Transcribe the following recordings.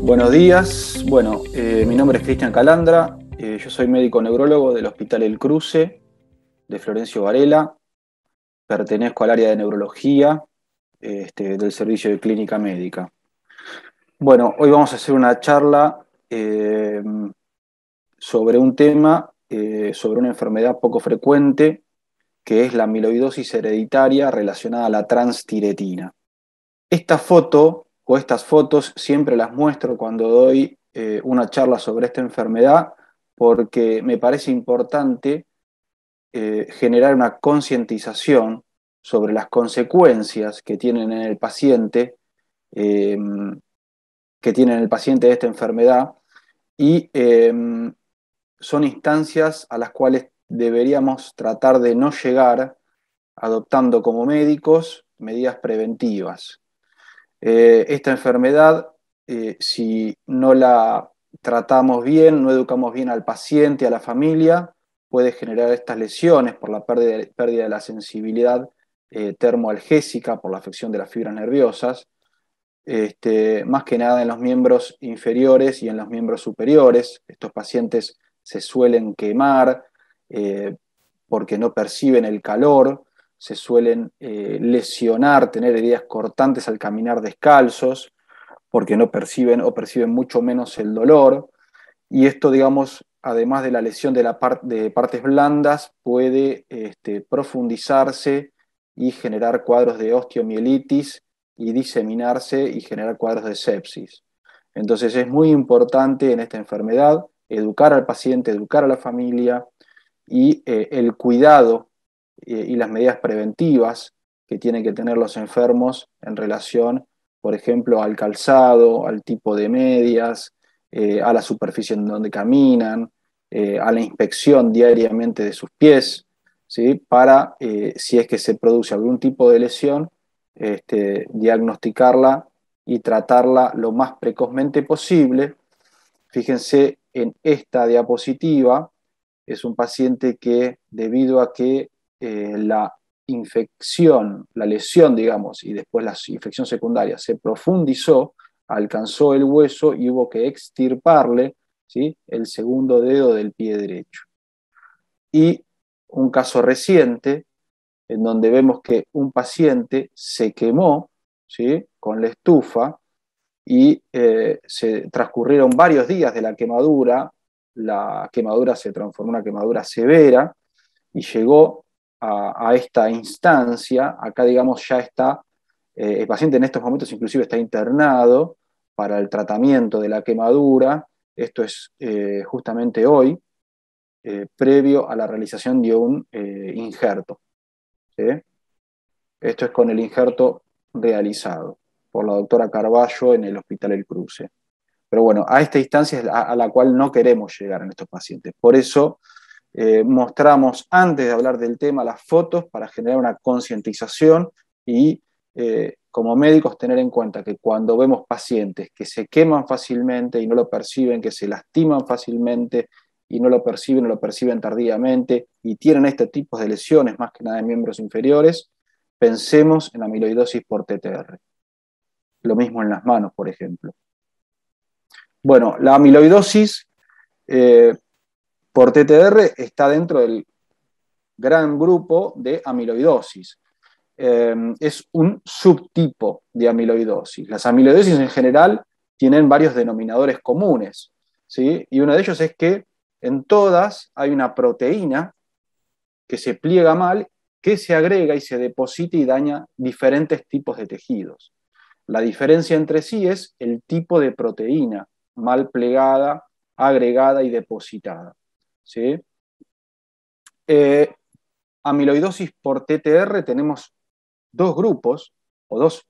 Buenos días, mi nombre es Cristian Calandra, yo soy médico neurólogo del Hospital El Cruce de Florencio Varela, pertenezco al área de neurología del servicio de clínica médica. Bueno, hoy vamos a hacer una charla sobre un tema, sobre una enfermedad poco frecuente, que es la amiloidosis hereditaria relacionada a la transtiretina. Esta foto o estas fotos siempre las muestro cuando doy una charla sobre esta enfermedad porque me parece importante generar una concientización sobre las consecuencias que tienen en el paciente, eh, de esta enfermedad y son instancias a las cuales deberíamos tratar de no llegar adoptando como médicos medidas preventivas. Esta enfermedad, si no la tratamos bien, no educamos bien al paciente, a la familia, puede generar estas lesiones por la pérdida de la sensibilidad termoalgésica, por la afección de las fibras nerviosas, más que nada en los miembros inferiores y en los miembros superiores. Estos pacientes se suelen quemar porque no perciben el calor, se suelen lesionar, tener heridas cortantes al caminar descalzos, porque no perciben o perciben mucho menos el dolor. Y esto, digamos, además de la lesión de partes blandas, puede profundizarse y generar cuadros de osteomielitis y diseminarse y generar cuadros de sepsis. Entonces es muy importante en esta enfermedad educar al paciente, educar a la familia y el cuidado y las medidas preventivas que tienen que tener los enfermos en relación, por ejemplo, al calzado, al tipo de medias, a la superficie en donde caminan, a la inspección diariamente de sus pies, ¿sí? Para, si es que se produce algún tipo de lesión, diagnosticarla y tratarla lo más precozmente posible. Fíjense en esta diapositiva, es un paciente que, debido a que la infección, la lesión, digamos, y después la infección secundaria se profundizó, alcanzó el hueso y hubo que extirparle, ¿sí?, el segundo dedo del pie derecho. Y un caso reciente en donde vemos que un paciente se quemó, ¿sí?, con la estufa y se transcurrieron varios días de la quemadura se transformó en una quemadura severa y llegó a esta instancia. Acá, digamos, ya está, el paciente en estos momentos inclusive está internado para el tratamiento de la quemadura. Esto es justamente hoy, previo a la realización de un injerto, ¿sí? Esto es con el injerto realizado por la doctora Carballo en el Hospital El Cruce. Pero bueno, a esta instancia es a la cual no queremos llegar en estos pacientes. Por eso mostramos, antes de hablar del tema, las fotos para generar una concientización y como médicos tener en cuenta que cuando vemos pacientes que se queman fácilmente y no lo perciben, que se lastiman fácilmente y no lo perciben tardíamente y tienen este tipo de lesiones, más que nada en miembros inferiores, pensemos en amiloidosis por TTR. Lo mismo en las manos, por ejemplo. Bueno, la amiloidosis por TTR está dentro del gran grupo de amiloidosis. Es un subtipo de amiloidosis. Las amiloidosis en general tienen varios denominadores comunes, ¿sí? Y uno de ellos es que en todas hay una proteína que se pliega mal, que se agrega y se deposita y daña diferentes tipos de tejidos. La diferencia entre sí es el tipo de proteína mal plegada, agregada y depositada, ¿sí? Amiloidosis por TTR tenemos dos grupos, o dos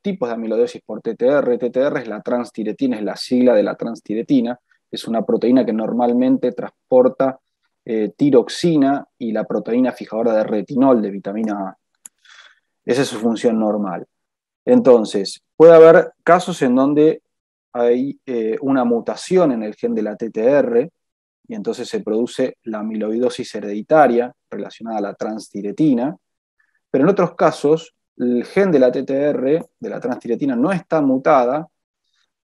tipos de amiloidosis por TTR. TTR es la transtiretina, es la sigla de la transtiretina, es una proteína que normalmente transporta tiroxina y la proteína fijadora de retinol, de vitamina A. Esa es su función normal. Entonces, puede haber casos en donde hay una mutación en el gen de la TTR y entonces se produce la amiloidosis hereditaria relacionada a la transtiretina, pero en otros casos el gen de la TTR, de la transtiretina, no está mutada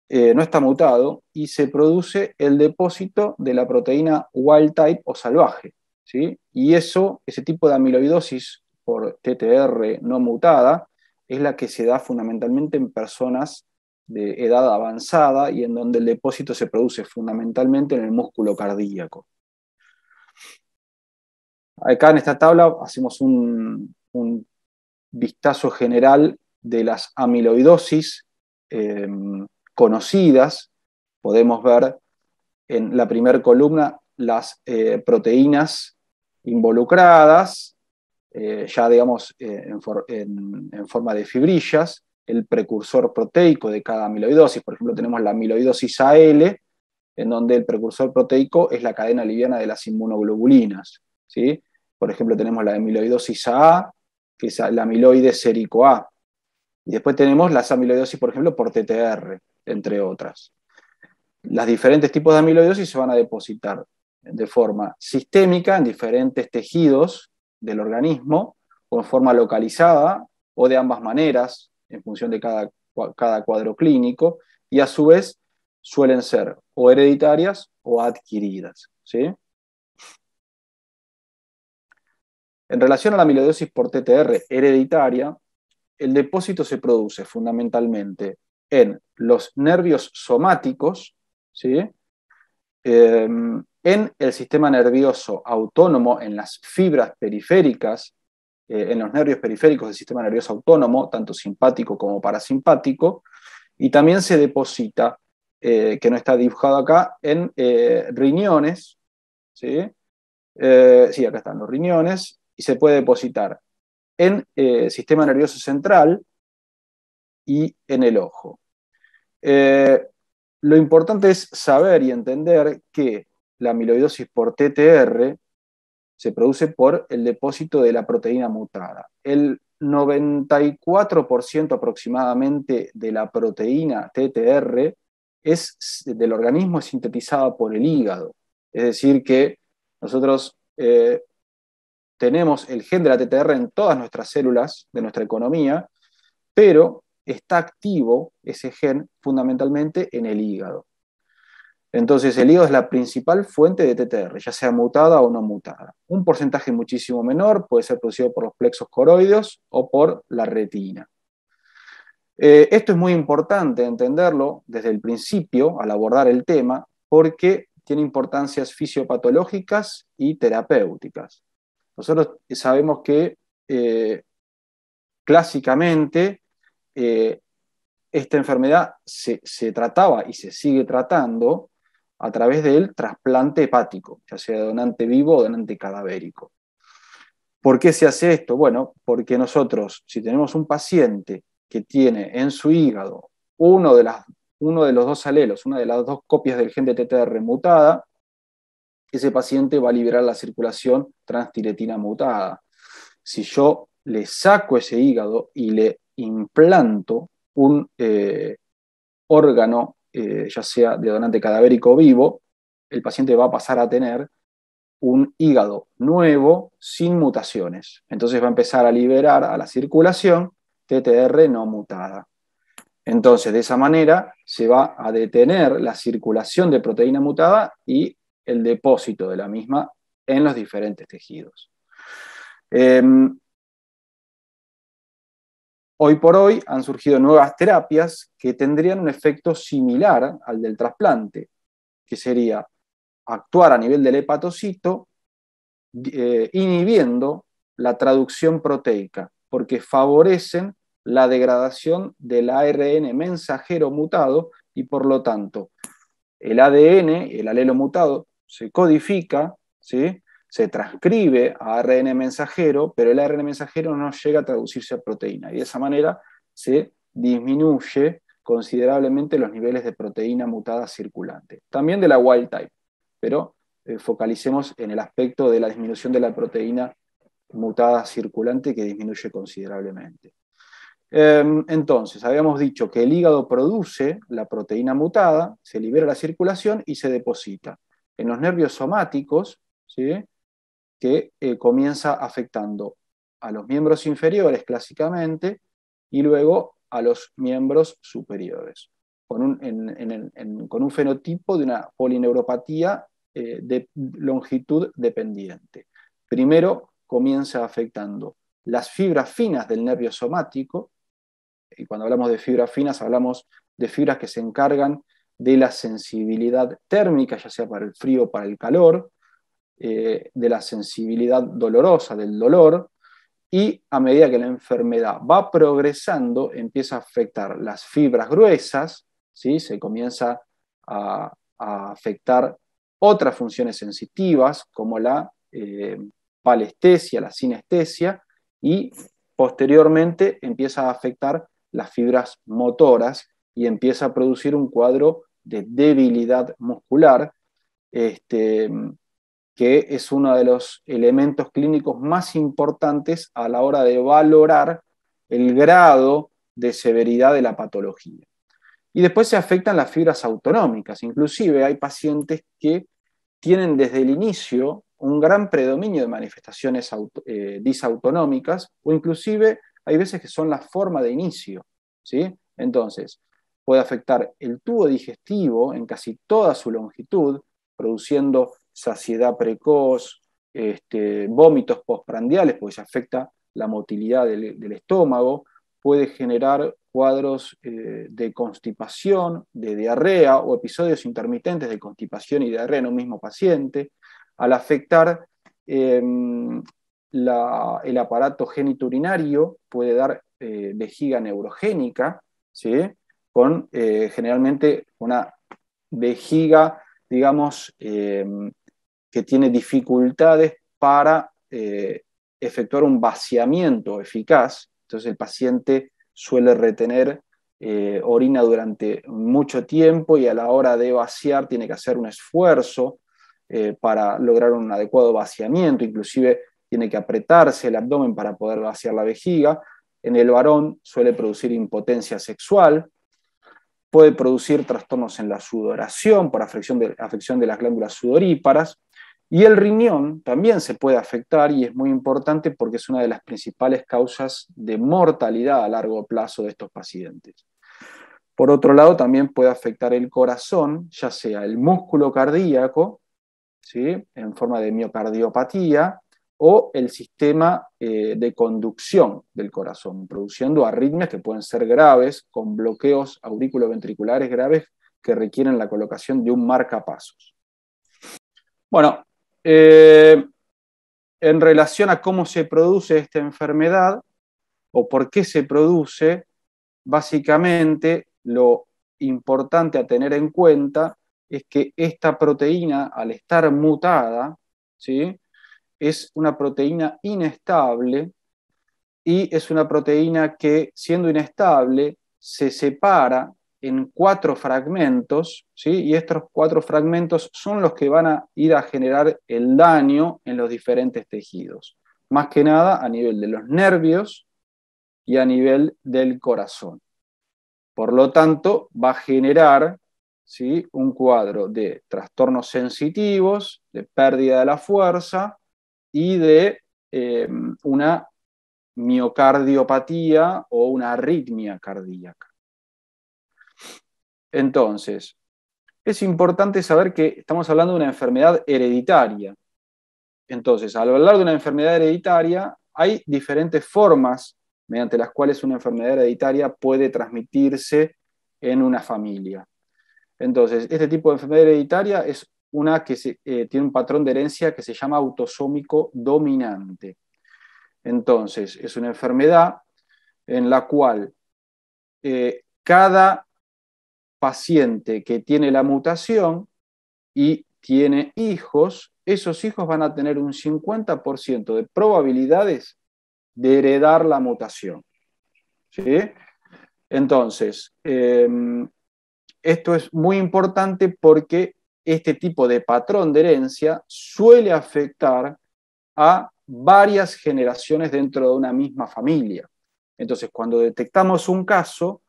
no está mutado y se produce el depósito de la proteína wild type o salvaje, ¿sí? Y ese tipo de amiloidosis por TTR no mutada es la que se da fundamentalmente en personas de edad avanzada y en donde el depósito se produce fundamentalmente en el músculo cardíaco. Acá en esta tabla hacemos un vistazo general de las amiloidosis conocidas. Podemos ver en la primera columna las proteínas involucradas, ya digamos en forma de fibrillas, el precursor proteico de cada amiloidosis. Por ejemplo, tenemos la amiloidosis AL, en donde el precursor proteico es la cadena liviana de las inmunoglobulinas, ¿sí? Por ejemplo, tenemos la amiloidosis AA, que es la amiloide sérico A. Y después tenemos las amiloidosis, por ejemplo, por TTR, entre otras. Los diferentes tipos de amiloidosis se van a depositar de forma sistémica en diferentes tejidos del organismo, o en forma localizada, o de ambas maneras, en función de cada cuadro clínico, y a su vez suelen ser o hereditarias o adquiridas, ¿sí? En relación a la amiloidosis por TTR hereditaria, el depósito se produce fundamentalmente en los nervios somáticos, ¿sí? En el sistema nervioso autónomo, en las fibras periféricas, en los nervios periféricos del sistema nervioso autónomo, tanto simpático como parasimpático, y también se deposita, que no está dibujado acá, en riñones, ¿sí? Sí, acá están los riñones, y se puede depositar en sistema nervioso central y en el ojo. Lo importante es saber y entender que la amiloidosis por TTR se produce por el depósito de la proteína mutada. El 94% aproximadamente de la proteína TTR del organismo es sintetizada por el hígado. Es decir, que nosotros tenemos el gen de la TTR en todas nuestras células de nuestra economía, pero está activo ese gen fundamentalmente en el hígado. Entonces el hígado es la principal fuente de TTR, ya sea mutada o no mutada. Un porcentaje muchísimo menor puede ser producido por los plexos coroideos o por la retina. Esto es muy importante entenderlo desde el principio al abordar el tema porque tiene importancias fisiopatológicas y terapéuticas. Nosotros sabemos que clásicamente esta enfermedad se trataba y se sigue tratando a través del trasplante hepático, ya sea donante vivo o donante cadavérico. ¿Por qué se hace esto? Bueno, porque nosotros, si tenemos un paciente que tiene en su hígado uno de los dos alelos, una de las dos copias del gen de TTR mutada, ese paciente va a liberar la circulación transtiretina mutada. Si yo le saco ese hígado y le implanto un órgano, ya sea de donante cadavérico o vivo, el paciente va a pasar a tener un hígado nuevo sin mutaciones. Entonces va a empezar a liberar a la circulación TTR no mutada. Entonces, de esa manera se va a detener la circulación de proteína mutada y el depósito de la misma en los diferentes tejidos. Hoy por hoy han surgido nuevas terapias que tendrían un efecto similar al del trasplante, que sería actuar a nivel del hepatocito, inhibiendo la traducción proteica, porque favorecen la degradación del ARN mensajero mutado y por lo tanto el ADN, el alelo mutado, se codifica, ¿sí? Se transcribe a ARN mensajero, pero el ARN mensajero no llega a traducirse a proteína y de esa manera se disminuye considerablemente los niveles de proteína mutada circulante. También de la wild type, pero focalicemos en el aspecto de la disminución de la proteína mutada circulante que disminuye considerablemente. Entonces, habíamos dicho que el hígado produce la proteína mutada, se libera a la circulación y se deposita en los nervios somáticos, ¿sí? Que comienza afectando a los miembros inferiores clásicamente y luego a los miembros superiores. con un fenotipo de una polineuropatía de longitud dependiente. Primero comienza afectando las fibras finas del nervio somático, y cuando hablamos de fibras finas hablamos de fibras que se encargan de la sensibilidad térmica, ya sea para el frío o para el calor, de la sensibilidad dolorosa, del dolor, y a medida que la enfermedad va progresando, empieza a afectar las fibras gruesas, ¿sí? Se comienza a afectar otras funciones sensitivas, como la palestesia, la sinestesia, y posteriormente empieza a afectar las fibras motoras y empieza a producir un cuadro de debilidad muscular, que es uno de los elementos clínicos más importantes a la hora de valorar el grado de severidad de la patología. Y después se afectan las fibras autonómicas. Inclusive hay pacientes que tienen desde el inicio un gran predominio de manifestaciones disautonómicas, o inclusive hay veces que son la forma de inicio, ¿sí? Entonces, puede afectar el tubo digestivo en casi toda su longitud, produciendo saciedad precoz, vómitos postprandiales, porque se afecta la motilidad del estómago, puede generar cuadros de constipación, de diarrea o episodios intermitentes de constipación y diarrea en un mismo paciente, al afectar el aparato genitourinario, puede dar vejiga neurogénica, ¿sí? Con generalmente una vejiga, digamos, que tiene dificultades para efectuar un vaciamiento eficaz. Entonces el paciente suele retener orina durante mucho tiempo y a la hora de vaciar tiene que hacer un esfuerzo para lograr un adecuado vaciamiento, inclusive tiene que apretarse el abdomen para poder vaciar la vejiga. En el varón suele producir impotencia sexual, puede producir trastornos en la sudoración por afección de las glándulas sudoríparas, y el riñón también se puede afectar y es muy importante porque es una de las principales causas de mortalidad a largo plazo de estos pacientes. Por otro lado, también puede afectar el corazón, ya sea el músculo cardíaco, ¿sí? En forma de miocardiopatía, o el sistema de conducción del corazón, produciendo arritmias que pueden ser graves, con bloqueos auriculoventriculares graves que requieren la colocación de un marcapasos. Bueno, en relación a cómo se produce esta enfermedad o por qué se produce, básicamente lo importante a tener en cuenta es que esta proteína, al estar mutada, ¿sí? Es una proteína inestable y es una proteína que, siendo inestable, se separa en 4 fragmentos, ¿sí? Y estos 4 fragmentos son los que van a ir a generar el daño en los diferentes tejidos, más que nada a nivel de los nervios y a nivel del corazón. Por lo tanto, va a generar, ¿sí? Un cuadro de trastornos sensitivos, de pérdida de la fuerza y de una miocardiopatía o una arritmia cardíaca. Entonces, es importante saber que estamos hablando de una enfermedad hereditaria. Entonces, al hablar de una enfermedad hereditaria, hay diferentes formas mediante las cuales una enfermedad hereditaria puede transmitirse en una familia. Entonces, este tipo de enfermedad hereditaria es una que tiene un patrón de herencia que se llama autosómico dominante. Entonces, es una enfermedad en la cual cada paciente que tiene la mutación y tiene hijos, esos hijos van a tener un 50% de probabilidades de heredar la mutación, ¿sí? Entonces, esto es muy importante porque este tipo de patrón de herencia suele afectar a varias generaciones dentro de una misma familia. Entonces, cuando detectamos un caso,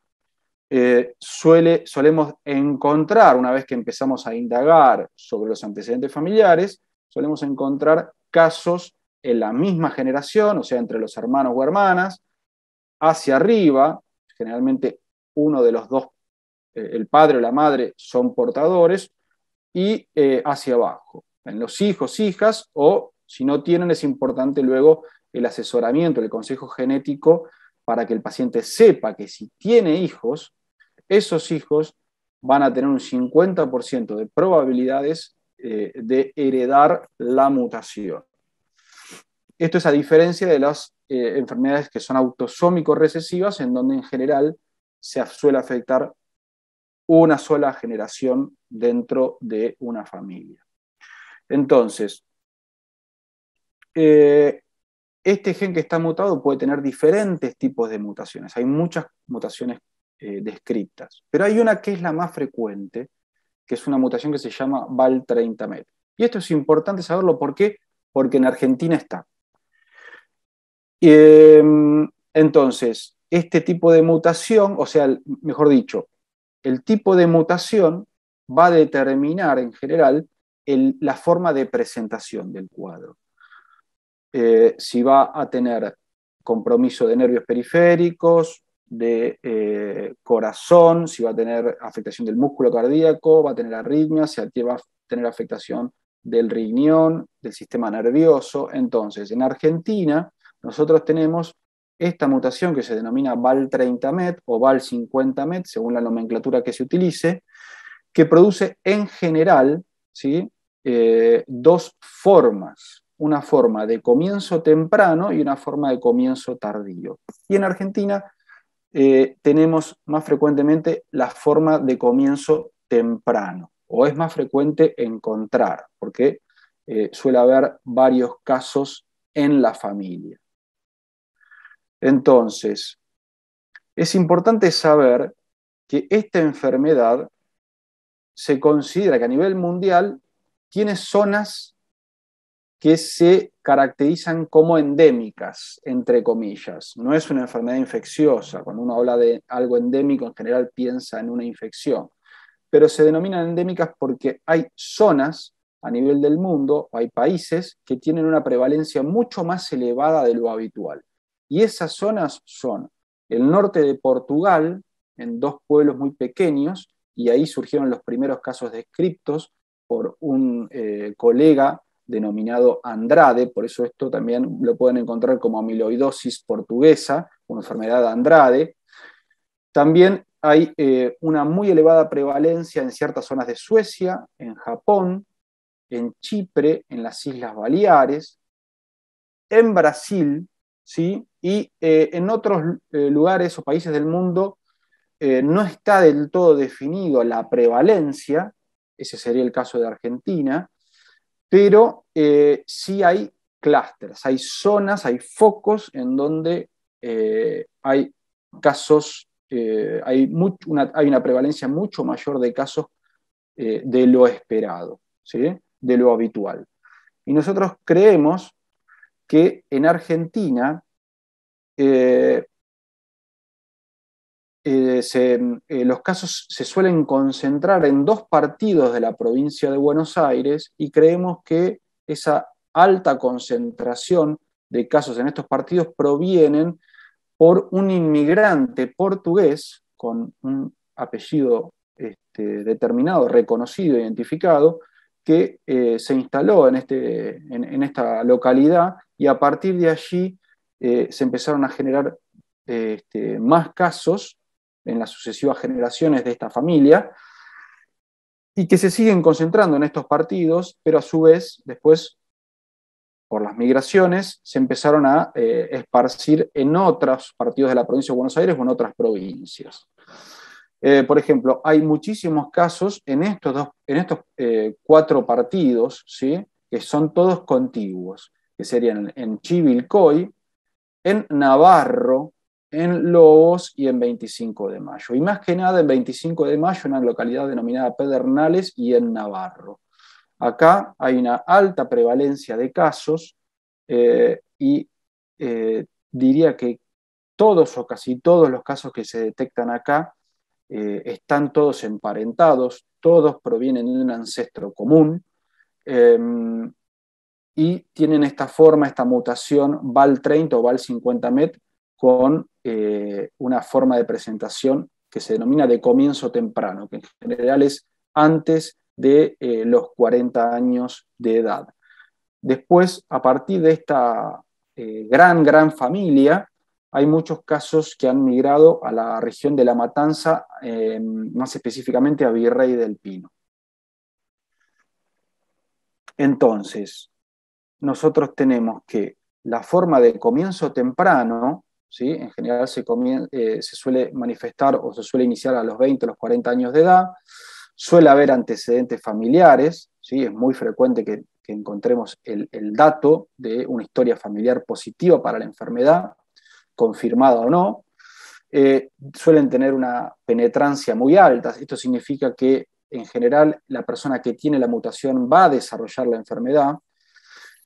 solemos encontrar, una vez que empezamos a indagar sobre los antecedentes familiares, solemos encontrar casos en la misma generación, o sea, entre los hermanos o hermanas, hacia arriba, generalmente uno de los dos el padre o la madre son portadores, y hacia abajo, en los hijos, hijas, o si no tienen, es importante luego el asesoramiento, el consejo genético, para que el paciente sepa que si tiene hijos, esos hijos van a tener un 50% de probabilidades de heredar la mutación. Esto es a diferencia de las enfermedades que son autosómico-recesivas, en donde en general se suele afectar una sola generación dentro de una familia. Entonces, este gen que está mutado puede tener diferentes tipos de mutaciones. Hay muchas mutaciones descritas, pero hay una que es la más frecuente, que es una mutación que se llama Val30Met. Y esto es importante saberlo, ¿por qué? Porque en Argentina está. Entonces, este tipo de mutación, o sea, mejor dicho, el tipo de mutación va a determinar en general la forma de presentación del cuadro. Si va a tener compromiso de nervios periféricos, de corazón, si va a tener afectación del músculo cardíaco, va a tener arritmias, si va a tener afectación del riñón, del sistema nervioso. Entonces, en Argentina, nosotros tenemos esta mutación que se denomina Val30Met o Val50Met, según la nomenclatura que se utilice, que produce en general, ¿sí? Dos formas, una forma de comienzo temprano y una forma de comienzo tardío. Y en Argentina tenemos más frecuentemente la forma de comienzo temprano, o es más frecuente encontrar, porque suele haber varios casos en la familia. Entonces, es importante saber que esta enfermedad se considera que a nivel mundial tiene zonas que se caracterizan como endémicas, entre comillas. No es una enfermedad infecciosa. Cuando uno habla de algo endémico, en general piensa en una infección. Pero se denominan endémicas porque hay zonas a nivel del mundo, o hay países que tienen una prevalencia mucho más elevada de lo habitual. Y esas zonas son el norte de Portugal, en dos pueblos muy pequeños, y ahí surgieron los primeros casos descriptos por un colega denominado Andrade, por eso esto también lo pueden encontrar como amiloidosis portuguesa, una enfermedad de Andrade. También hay una muy elevada prevalencia en ciertas zonas de Suecia, en Japón, en Chipre, en las Islas Baleares, en Brasil, ¿sí? Y en otros lugares o países del mundo no está del todo definido la prevalencia, ese sería el caso de Argentina, pero sí hay clústeres, hay zonas, hay focos en donde hay casos, hay una prevalencia mucho mayor de casos de lo esperado, ¿sí? De lo habitual. Y nosotros creemos que en Argentina los casos se suelen concentrar en dos partidos de la provincia de Buenos Aires y creemos que esa alta concentración de casos en estos partidos provienen por un inmigrante portugués con un apellido determinado, reconocido, identificado, que se instaló en esta localidad y a partir de allí se empezaron a generar más casos en las sucesivas generaciones de esta familia y que se siguen concentrando en estos partidos, pero a su vez después por las migraciones, se empezaron a esparcir en otros partidos de la provincia de Buenos Aires o en otras provincias. Por ejemplo, hay muchísimos casos en estos cuatro partidos, ¿sí? Que son todos contiguos, que serían en Chivilcoy, en Navarro, en Lobos y en 25 de Mayo. Y más que nada en 25 de Mayo, una localidad denominada Pedernales, y en Navarro. Acá hay una alta prevalencia de casos y diría que todos o casi todos los casos que se detectan acá están todos emparentados, todos provienen de un ancestro común y tienen esta forma, esta mutación Val30 o Val50Met con una forma de presentación que se denomina de comienzo temprano, que en general es antes de los 40 años de edad. Después, a partir de esta gran familia, hay muchos casos que han migrado a la región de La Matanza, más específicamente a Virrey del Pino. Entonces, nosotros tenemos que la forma de comienzo temprano, ¿sí? En general se suele manifestar o se suele iniciar a los 20 o los 40 años de edad, suele haber antecedentes familiares, ¿sí? Es muy frecuente que encontremos el dato de una historia familiar positiva para la enfermedad, confirmada o no. Suelen tener una penetrancia muy alta. Esto significa que en general la persona que tiene la mutación va a desarrollar la enfermedad.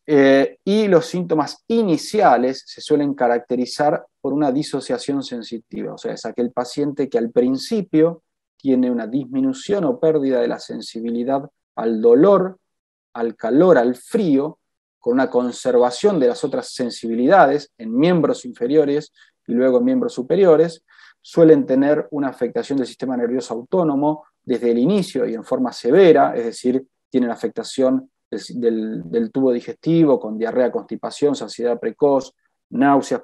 Y los síntomas iniciales se suelen caracterizar por una disociación sensitiva, o sea, es aquel paciente que al principio tiene una disminución o pérdida de la sensibilidad al dolor, al calor, al frío, con una conservación de las otras sensibilidades en miembros inferiores y luego en miembros superiores. Suelen tener una afectación del sistema nervioso autónomo desde el inicio y en forma severa, es decir, tienen afectación del tubo digestivo con diarrea, constipación, saciedad precoz, náuseas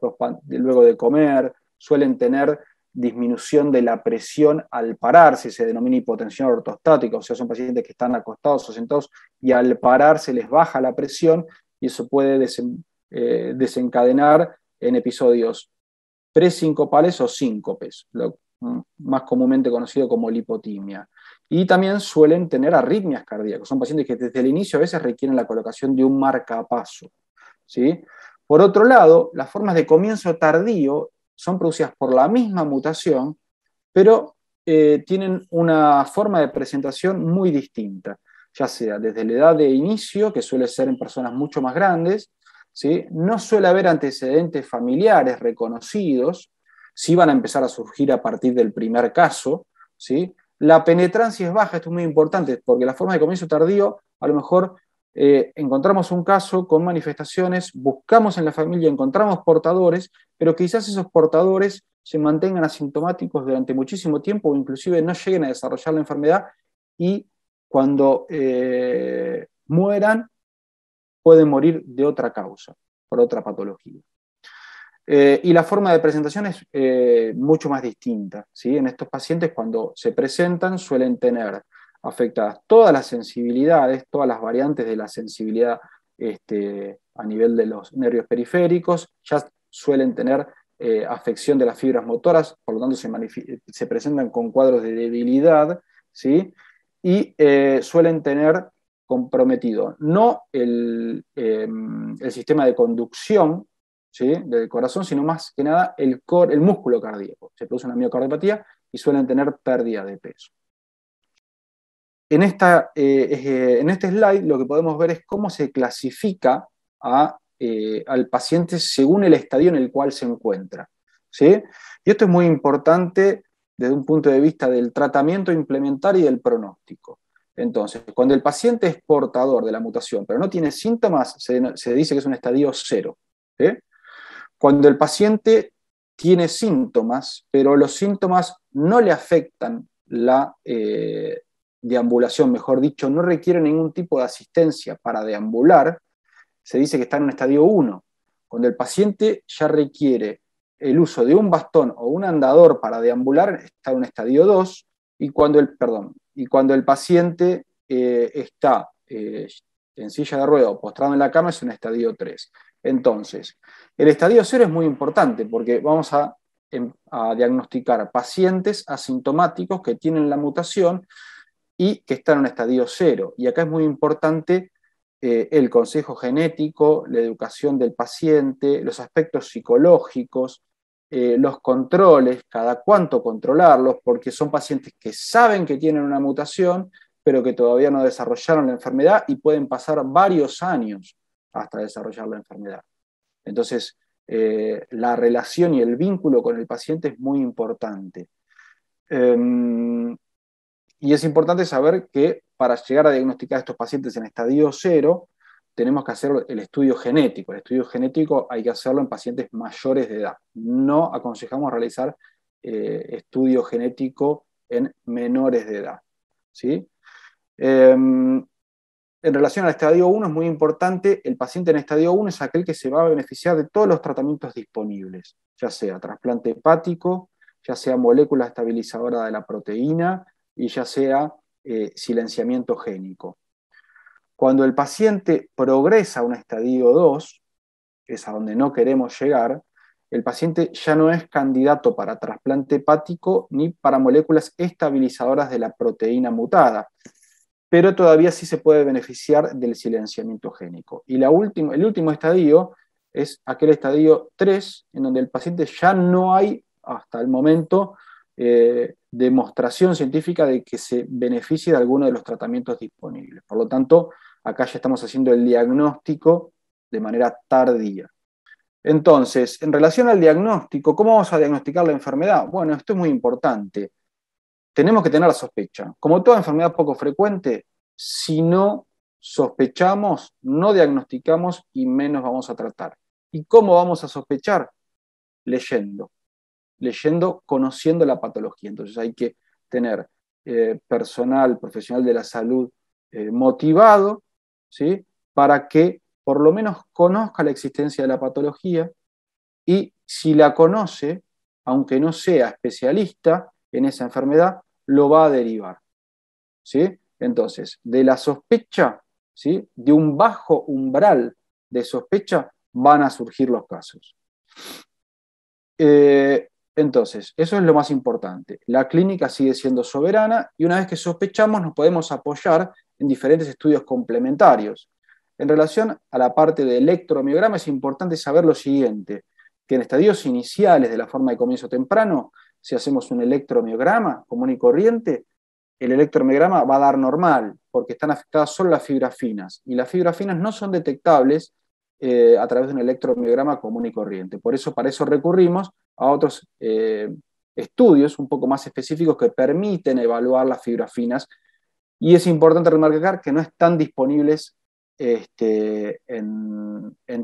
luego de comer. Suelen tener disminución de la presión al pararse, se denomina hipotensión ortostática, o sea, son pacientes que están acostados o sentados y al pararse les baja la presión y eso puede desencadenar en episodios presincopales o síncopes, lo más comúnmente conocido como lipotimia. Y también suelen tener arritmias cardíacas, son pacientes que desde el inicio a veces requieren la colocación de un marcapaso, ¿sí? Por otro lado, las formas de comienzo tardío son producidas por la misma mutación, pero tienen una forma de presentación muy distinta, ya sea desde la edad de inicio, que suele ser en personas mucho más grandes, ¿sí? No suele haber antecedentes familiares reconocidos, sí van a empezar a surgir a partir del primer caso, ¿sí? La penetrancia es baja, esto es muy importante, porque la forma de comienzo tardío, a lo mejor encontramos un caso con manifestaciones, buscamos en la familia, encontramos portadores, pero quizás esos portadores se mantengan asintomáticos durante muchísimo tiempo o inclusive no lleguen a desarrollar la enfermedad y cuando mueran pueden morir de otra causa, por otra patología. Y la forma de presentación es mucho más distinta, ¿sí? En estos pacientes cuando se presentan suelen tener afectadas todas las sensibilidades, todas las variantes de la sensibilidad a nivel de los nervios periféricos, ya suelen tener afección de las fibras motoras, por lo tanto se presentan con cuadros de debilidad, ¿sí? Y suelen tener comprometido no el sistema de conducción, ¿sí? Del corazón, sino más que nada el músculo cardíaco. Se produce una miocardiopatía y suelen tener pérdida de peso. En este slide lo que podemos ver es cómo se clasifica al paciente según el estadio en el cual se encuentra, ¿sí? Y esto es muy importante desde un punto de vista del tratamiento implementar y del pronóstico. Entonces, cuando el paciente es portador de la mutación, pero no tiene síntomas, se dice que es un estadio 0. ¿Sí? Cuando el paciente tiene síntomas, pero los síntomas no le afectan la deambulación, mejor dicho, no requiere ningún tipo de asistencia para deambular, se dice que está en un estadio 1. Cuando el paciente ya requiere el uso de un bastón o un andador para deambular, está en un estadio 2, y cuando el paciente está en silla de ruedas o postrado en la cama, es un estadio 3. Entonces, el estadio 0 es muy importante porque vamos a diagnosticar pacientes asintomáticos que tienen la mutación y que están en un estadio 0. Y acá es muy importante el consejo genético, la educación del paciente, los aspectos psicológicos, los controles, cada cuánto controlarlos, porque son pacientes que saben que tienen una mutación, pero que todavía no desarrollaron la enfermedad y pueden pasar varios años hasta desarrollar la enfermedad. Entonces, la relación y el vínculo con el paciente es muy importante. Y es importante saber que para llegar a diagnosticar a estos pacientes en estadio 0, tenemos que hacer el estudio genético. El estudio genético hay que hacerlo en pacientes mayores de edad. No aconsejamos realizar estudio genético en menores de edad, ¿sí? En relación al estadio 1 es muy importante, el paciente en estadio 1 es aquel que se va a beneficiar de todos los tratamientos disponibles, ya sea trasplante hepático, ya sea molécula estabilizadora de la proteína y ya sea silenciamiento génico. Cuando el paciente progresa a un estadio 2, que es a donde no queremos llegar, el paciente ya no es candidato para trasplante hepático ni para moléculas estabilizadoras de la proteína mutada, pero todavía sí se puede beneficiar del silenciamiento génico. Y el último estadio es aquel estadio 3, en donde el paciente ya no hay, hasta el momento, demostración científica de que se beneficie de alguno de los tratamientos disponibles. Por lo tanto, acá ya estamos haciendo el diagnóstico de manera tardía. Entonces, en relación al diagnóstico, ¿cómo vamos a diagnosticar la enfermedad? Bueno, esto es muy importante. Tenemos que tener la sospecha. Como toda enfermedad poco frecuente, si no sospechamos, no diagnosticamos y menos vamos a tratar. ¿Y cómo vamos a sospechar? Leyendo, conociendo la patología. Entonces hay que tener personal, profesional de la salud motivado, ¿sí? Para que por lo menos conozca la existencia de la patología y si la conoce, aunque no sea especialista en esa enfermedad, lo va a derivar, ¿sí? Entonces, de la sospecha, ¿sí? De un bajo umbral de sospecha, van a surgir los casos. Entonces, eso es lo más importante. La clínica sigue siendo soberana y una vez que sospechamos nos podemos apoyar en diferentes estudios complementarios. En relación a la parte de electromiograma es importante saber lo siguiente, que en estadios iniciales de la forma de comienzo temprano, si hacemos un electromiograma común y corriente, el electromiograma va a dar normal, porque están afectadas solo las fibras finas, y las fibras finas no son detectables a través de un electromiograma común y corriente. Por eso, para eso recurrimos a otros estudios un poco más específicos que permiten evaluar las fibras finas, y es importante remarcar que no están disponibles en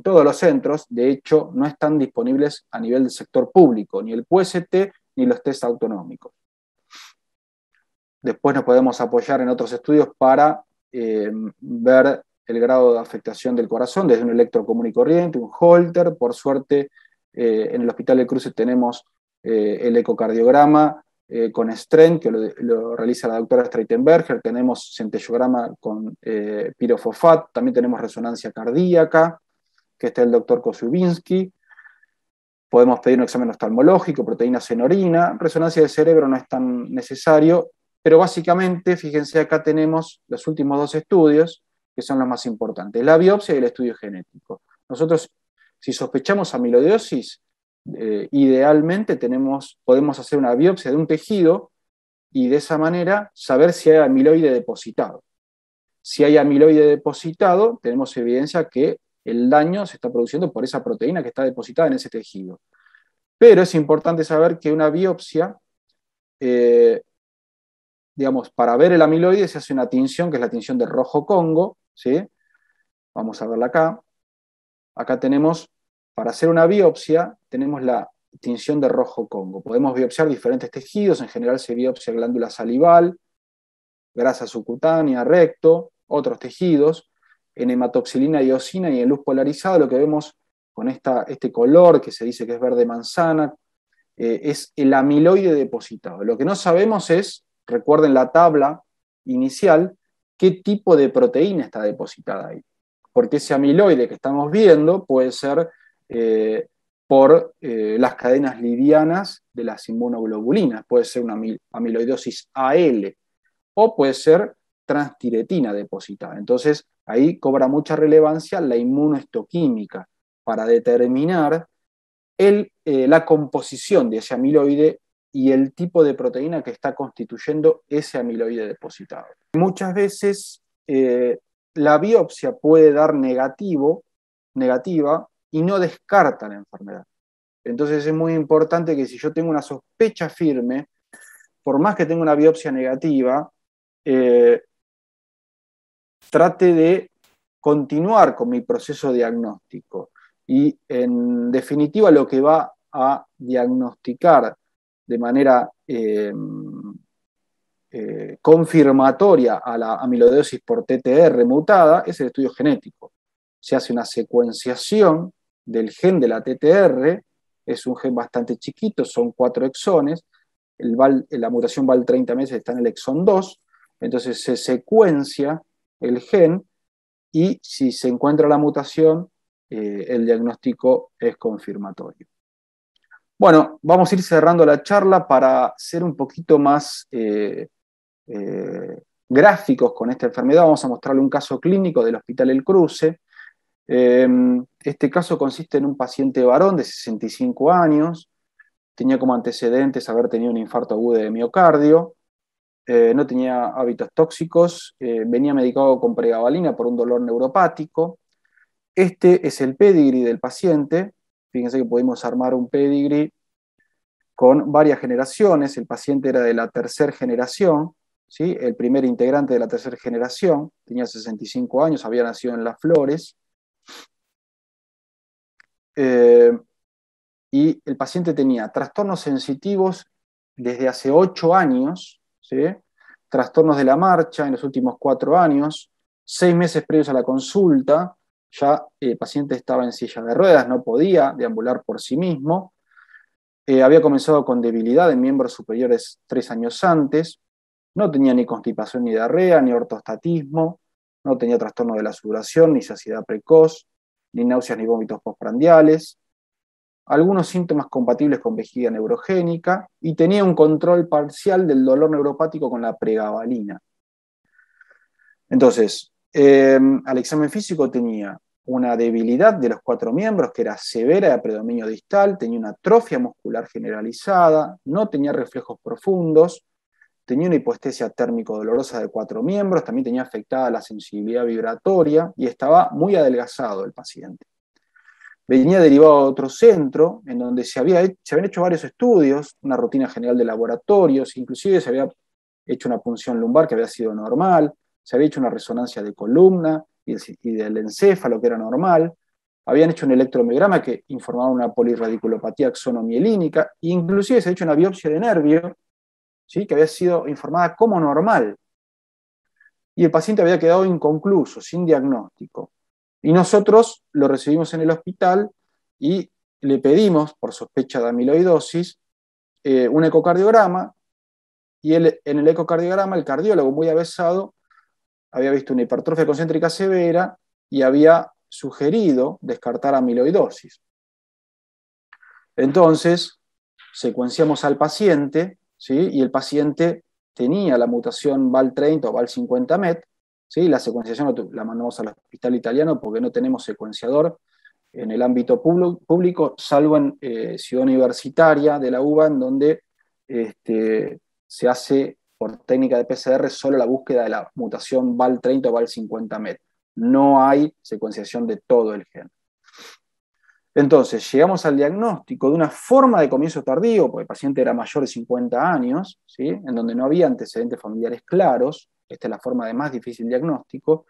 todos los centros, de hecho, no están disponibles a nivel del sector público, ni el QST ni los test autonómicos. Después nos podemos apoyar en otros estudios para ver el grado de afectación del corazón, desde un electro común y corriente, un Holter. Por suerte, en el Hospital de Cruces tenemos el ecocardiograma con Stren, que lo realiza la doctora Streitenberger. Tenemos centellograma con pirofosfat. También tenemos resonancia cardíaca, que está el doctor Kosubinsky. Podemos pedir un examen oftalmológico, proteínas en orina. Resonancia de cerebro no es tan necesario. Pero básicamente, fíjense, acá tenemos los últimos dos estudios, que son los más importantes, la biopsia y el estudio genético. Nosotros, si sospechamos amiloidosis, idealmente podemos hacer una biopsia de un tejido y de esa manera saber si hay amiloide depositado. Si hay amiloide depositado, tenemos evidencia que el daño se está produciendo por esa proteína que está depositada en ese tejido. Pero es importante saber que una biopsia digamos, para ver el amiloide se hace una tinción, que es la tinción de rojo Congo, ¿sí? Vamos a verla acá. Acá tenemos, para hacer una biopsia, tenemos la tinción de rojo Congo. Podemos biopsiar diferentes tejidos, en general se biopsia glándula salival, grasa subcutánea, recto, otros tejidos. En hematoxilina y eosina y en luz polarizada lo que vemos con este color que se dice que es verde manzana, es el amiloide depositado. Lo que no sabemos es, recuerden la tabla inicial, qué tipo de proteína está depositada ahí. Porque ese amiloide que estamos viendo puede ser por las cadenas livianas de las inmunoglobulinas, puede ser una amiloidosis AL, o puede ser transtiretina depositada. Entonces, ahí cobra mucha relevancia la inmunohistoquímica para determinar la composición de ese amiloide y el tipo de proteína que está constituyendo ese amiloide depositado. Muchas veces la biopsia puede dar negativa y no descarta la enfermedad. Entonces es muy importante que si yo tengo una sospecha firme, por más que tenga una biopsia negativa, trate de continuar con mi proceso diagnóstico. Y en definitiva lo que va a diagnosticar de manera confirmatoria a la amiloidosis por TTR mutada es el estudio genético. Se hace una secuenciación del gen de la TTR, es un gen bastante chiquito, son 4 exones, la mutación Val30 meses está en el exón 2, entonces se secuencia el gen y si se encuentra la mutación, el diagnóstico es confirmatorio. Bueno, vamos a ir cerrando la charla para ser un poquito más gráficos con esta enfermedad. Vamos a mostrarle un caso clínico del Hospital El Cruce. Este caso consiste en un paciente varón de 65 años, tenía como antecedentes haber tenido un infarto agudo de miocardio, no tenía hábitos tóxicos, venía medicado con pregabalina por un dolor neuropático. Este es el pedigree del paciente. Fíjense que pudimos armar un pedigree con varias generaciones. El paciente era de la tercera generación, ¿sí? El primer integrante de la tercera generación, tenía 65 años, había nacido en Las Flores. Y el paciente tenía trastornos sensitivos desde hace 8 años, ¿sí? Trastornos de la marcha en los últimos 4 años, 6 meses previos a la consulta, ya el paciente estaba en silla de ruedas, no podía deambular por sí mismo, había comenzado con debilidad en miembros superiores 3 años antes, no tenía ni constipación ni diarrea, ni ortostatismo, no tenía trastorno de la sudoración, ni saciedad precoz, ni náuseas ni vómitos postprandiales, algunos síntomas compatibles con vejiga neurogénica y tenía un control parcial del dolor neuropático con la pregabalina. Entonces, al examen físico tenía una debilidad de los 4 miembros que era severa de predominio distal, tenía una atrofia muscular generalizada, no tenía reflejos profundos, tenía una hipoestesia térmico-dolorosa de 4 miembros, también tenía afectada la sensibilidad vibratoria y estaba muy adelgazado el paciente. Venía derivado de otro centro, en donde se habían hecho varios estudios, una rutina general de laboratorios, inclusive se había hecho una punción lumbar que había sido normal, se había hecho una resonancia de columna y del encéfalo que era normal, habían hecho un electromiograma que informaba una polirradiculopatía axonomielínica, e inclusive se había hecho una biopsia de nervio, ¿sí? Que había sido informada como normal. Y el paciente había quedado inconcluso, sin diagnóstico. Y nosotros lo recibimos en el hospital y le pedimos, por sospecha de amiloidosis, un ecocardiograma, y en el ecocardiograma el cardiólogo, muy avesado, había visto una hipertrofia concéntrica severa y había sugerido descartar amiloidosis. Entonces, secuenciamos al paciente, ¿sí? Y el paciente tenía la mutación Val30 o Val50MET, ¿sí? La secuenciación la mandamos al hospital italiano porque no tenemos secuenciador en el ámbito público, salvo en Ciudad Universitaria de la UBA, en donde se hace por técnica de PCR solo la búsqueda de la mutación Val30 o Val50MET. No hay secuenciación de todo el gen. Entonces, llegamos al diagnóstico de una forma de comienzo tardío, porque el paciente era mayor de 50 años, ¿sí? En donde no había antecedentes familiares claros, esta es la forma de más difícil diagnóstico,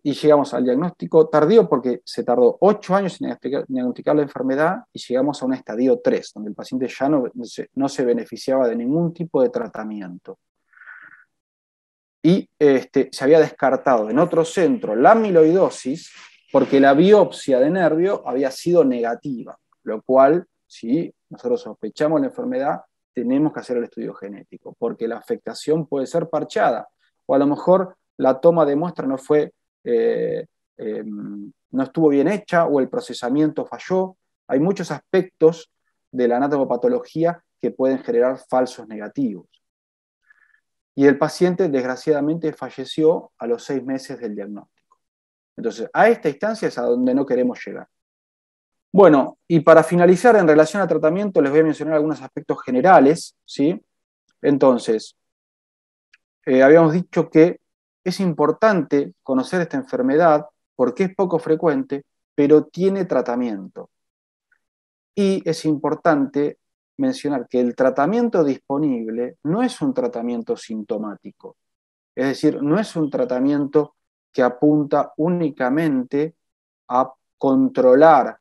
y llegamos al diagnóstico tardío porque se tardó 8 años en diagnosticar la enfermedad y llegamos a un estadio 3, donde el paciente ya no se beneficiaba de ningún tipo de tratamiento. Y se había descartado en otro centro la amiloidosis porque la biopsia de nervio había sido negativa, lo cual, si nosotros sospechamos la enfermedad, tenemos que hacer el estudio genético, porque la afectación puede ser parchada, o a lo mejor la toma de muestra no estuvo bien hecha, o el procesamiento falló. Hay muchos aspectos de la anatomopatología que pueden generar falsos negativos. Y el paciente, desgraciadamente, falleció a los 6 meses del diagnóstico. Entonces, a esta instancia es a donde no queremos llegar. Bueno, y para finalizar, en relación al tratamiento, les voy a mencionar algunos aspectos generales, ¿sí? Entonces, habíamos dicho que es importante conocer esta enfermedad porque es poco frecuente, pero tiene tratamiento. Y es importante mencionar que el tratamiento disponible no es un tratamiento sintomático. Es decir, no es un tratamiento que apunta únicamente a controlar,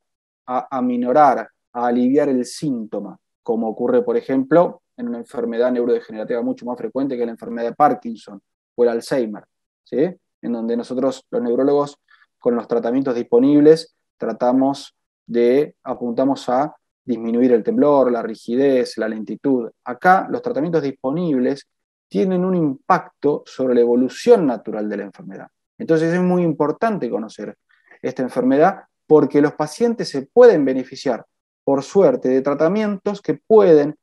a aminorar, a aliviar el síntoma. como ocurre, por ejemplo, en una enfermedad neurodegenerativa mucho más frecuente que la enfermedad de Parkinson o el Alzheimer, ¿sí? En donde nosotros, los neurólogos, con los tratamientos disponibles, apuntamos a disminuir el temblor, la rigidez, la lentitud. Acá, los tratamientos disponibles tienen un impacto sobre la evolución natural de la enfermedad. Entonces es muy importante conocer esta enfermedad porque los pacientes se pueden beneficiar, por suerte, de tratamientos que pueden,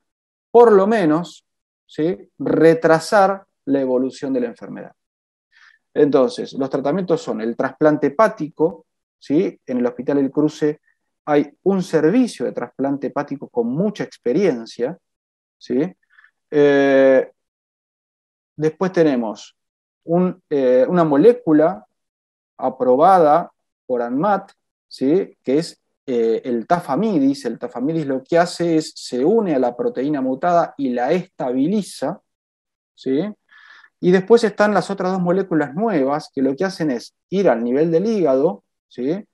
por lo menos, ¿sí?, retrasar la evolución de la enfermedad. Entonces, los tratamientos son el trasplante hepático, ¿sí? En el Hospital El Cruce hay un servicio de trasplante hepático con mucha experiencia, ¿sí? Después tenemos una molécula aprobada por ANMAT, ¿sí?, que es el tafamidis. El tafamidis lo que hace es, se une a la proteína mutada y la estabiliza, ¿sí? Y después están las otras dos moléculas nuevas que lo que hacen es ir al nivel del hígado, ¿sí?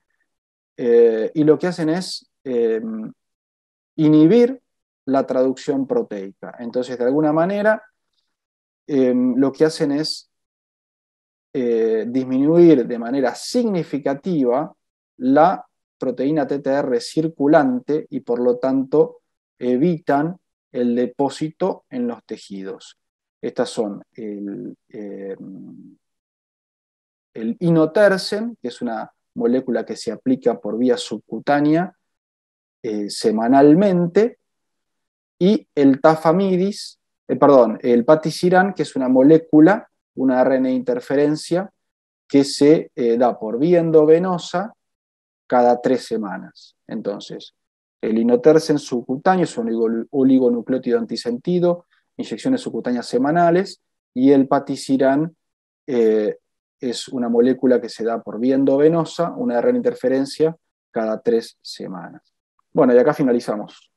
Y lo que hacen es inhibir la traducción proteica. Entonces, de alguna manera, lo que hacen es disminuir de manera significativa la proteína TTR circulante y por lo tanto evitan el depósito en los tejidos. Estas son el inotersen, que es una molécula que se aplica por vía subcutánea semanalmente, y el tafamidis, el patisiran, que es una molécula, una ARN interferencia, que se da por vía endovenosa cada 3 semanas. Entonces, el inotersen subcutáneo es un oligonucleótido antisentido, inyecciones subcutáneas semanales, y el patisiran es una molécula que se da por vía endovenosa, una ARN interferencia, cada 3 semanas. Bueno, y acá finalizamos.